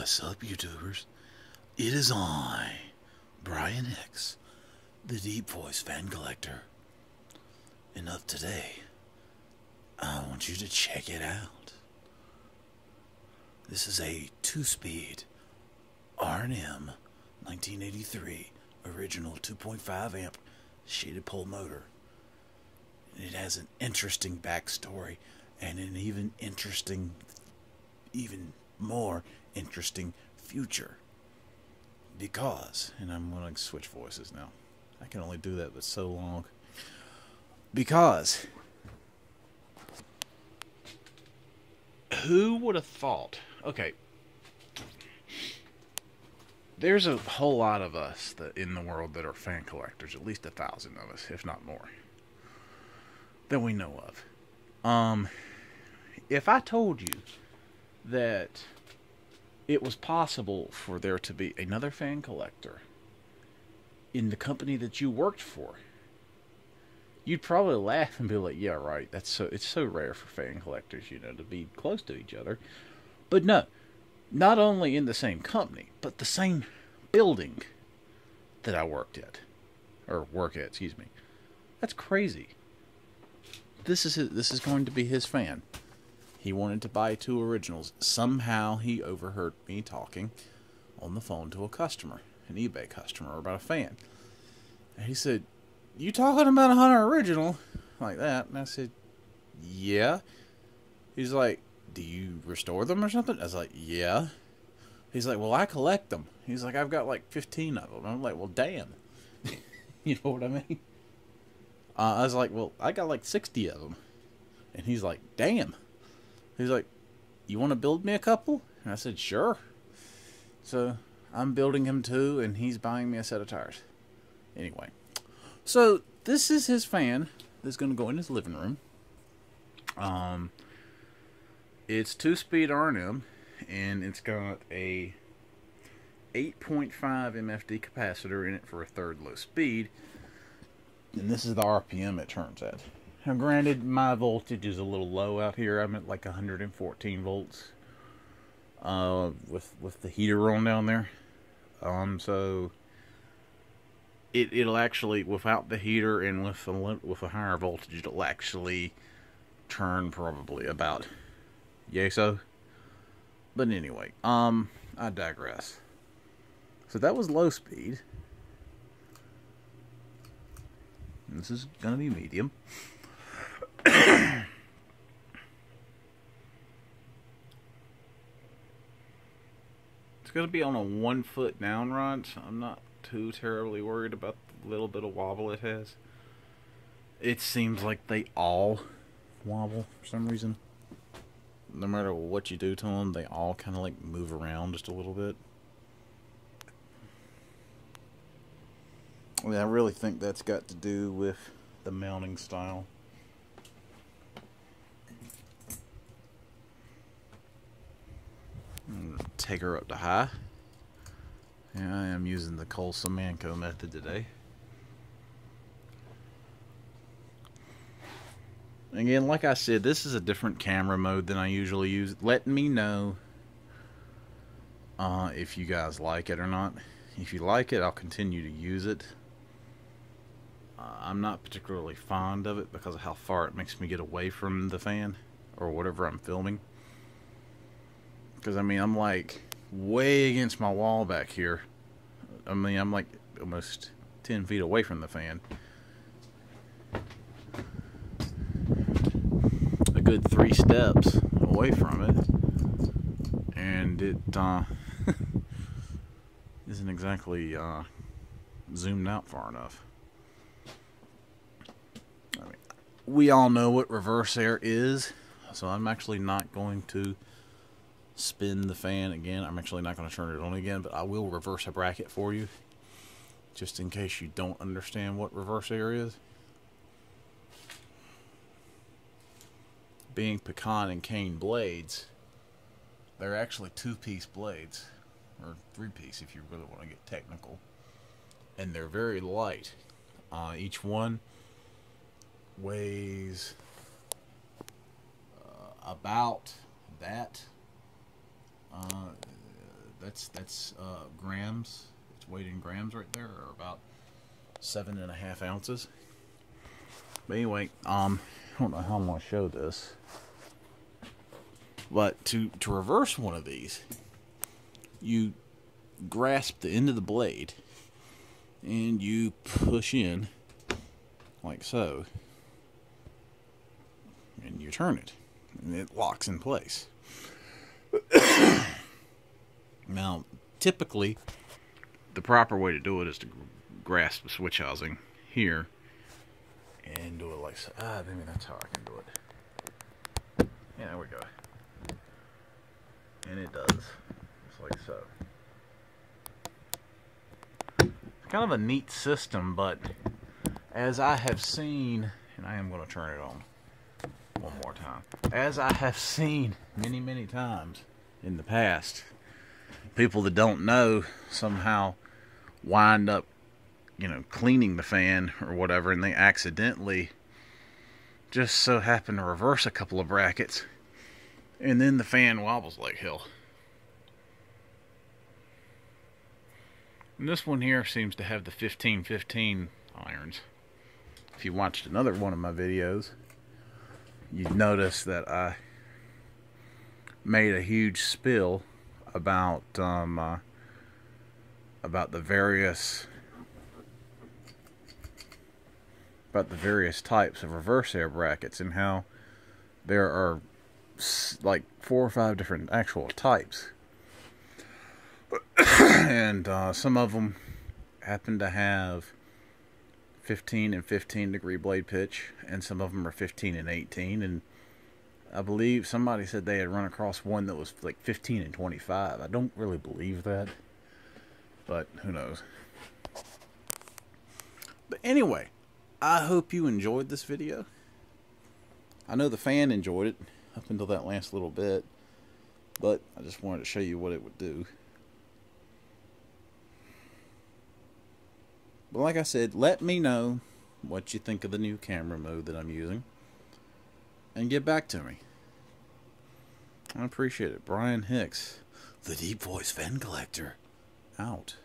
What's up, YouTubers? It is I, Brian Hicks, the Deep Voice Fan Collector. And of today, I want you to check it out. This is a 2-speed R&M 1983 original 2.5 amp shaded pole motor. And it has an interesting backstory and an even more interesting future. Because, and I'm going to switch voices now. I can only do that but so long. Because, who would have thought? Okay, there's a whole lot of us in the world that are fan collectors, at least 1,000 of us, if not more, that we know of. If I told you that it was possible for there to be another fan collector in the company that you worked for, you'd probably laugh and be like, yeah, right, it's so rare for fan collectors, to be close to each other. But no, not only in the same company, but the same building that I work at, excuse me. That's crazy. This is going to be his fan. He wanted to buy 2 originals. Somehow he overheard me talking on the phone to a customer, an eBay customer, about a fan. And he said, "You talking about a Hunter original?" Like that. And I said, "Yeah." He's like, "Do you restore them or something?" I was like, "Yeah." He's like, "Well, I collect them." He's like, "I've got like 15 of them." I'm like, "Well, damn." You know what I mean? I was like, "Well, I got like 60 of them." And he's like, "Damn." He's like, "You want to build me a couple?" And I said, "Sure." So I'm building him 2, and he's buying me a set of tires. Anyway, so this is his fan that's going to go in his living room. It's 2-speed R&M, and it's got a 8.5 MFD capacitor in it for a 3rd low speed. And this is the RPM it turns at. Now, granted, my voltage is a little low out here. I'm at like 114 volts with the heater on down there. So it'll actually, without the heater and with a higher voltage, it'll actually turn probably about yay so. But anyway, I digress. So that was low speed. This is gonna be medium. It's going to be on a 1-foot down run, so I'm not too terribly worried about the little bit of wobble it has. It seems like they all wobble for some reason. No matter what you do to them, they all kind of like move around just a little bit. I really think that's got to do with the mounting style. Take her up to high. Yeah, I am using the Coleman-Manco method today. Again, like I said, this is a different camera mode than I usually use. Let me know if you guys like it or not. If you like it, I'll continue to use it. I'm not particularly fond of it because of how far it makes me get away from the fan or whatever I'm filming. Because, I mean, I'm like way against my wall back here. I mean, I'm like almost 10 feet away from the fan. A good 3 steps away from it. And it isn't exactly zoomed out far enough. I mean, we all know what reverse air is. So I'm actually not going to spin the fan again. I'm actually not going to turn it on again, but I will reverse a bracket for you, just in case you don't understand what reverse air is. Being pecan and cane blades, they're actually 2-piece blades, or 3-piece if you really want to get technical, and they're very light. Each one weighs about that that's grams. It's weighed in grams right there, or about 7.5 ounces. But anyway, I don't know how I'm gonna show this, but to reverse one of these, you grasp the end of the blade and you push in like so, and you turn it, and it locks in place. Now, typically, the proper way to do it is to grasp the switch housing here and do it like so. Maybe that's how I can do it. Yeah, there we go. And it does. Just like so. It's kind of a neat system, but as I have seen, and I am going to turn it on one more time. As I have seen many, many times in the past, people that don't know somehow wind up, you know, cleaning the fan or whatever, and they accidentally just so happen to reverse a couple of brackets, and then the fan wobbles like hell. And this one here seems to have the 15-15 irons. If you watched another one of my videos, you'd notice that I made a huge spill about the various types of reverse air brackets, and how there are like 4 or 5 different actual types. And some of them happen to have 15 and 15 degree blade pitch, and some of them are 15 and 18, and I believe somebody said they had run across one that was like 15 and 25. I don't really believe that, but who knows. But anyway, I hope you enjoyed this video. I know the fan enjoyed it up until that last little bit, but I just wanted to show you what it would do. But like I said, let me know what you think of the new camera mode that I'm using, and get back to me. I appreciate it. Brian Hicks, the Deep Voice Fan Collector, out.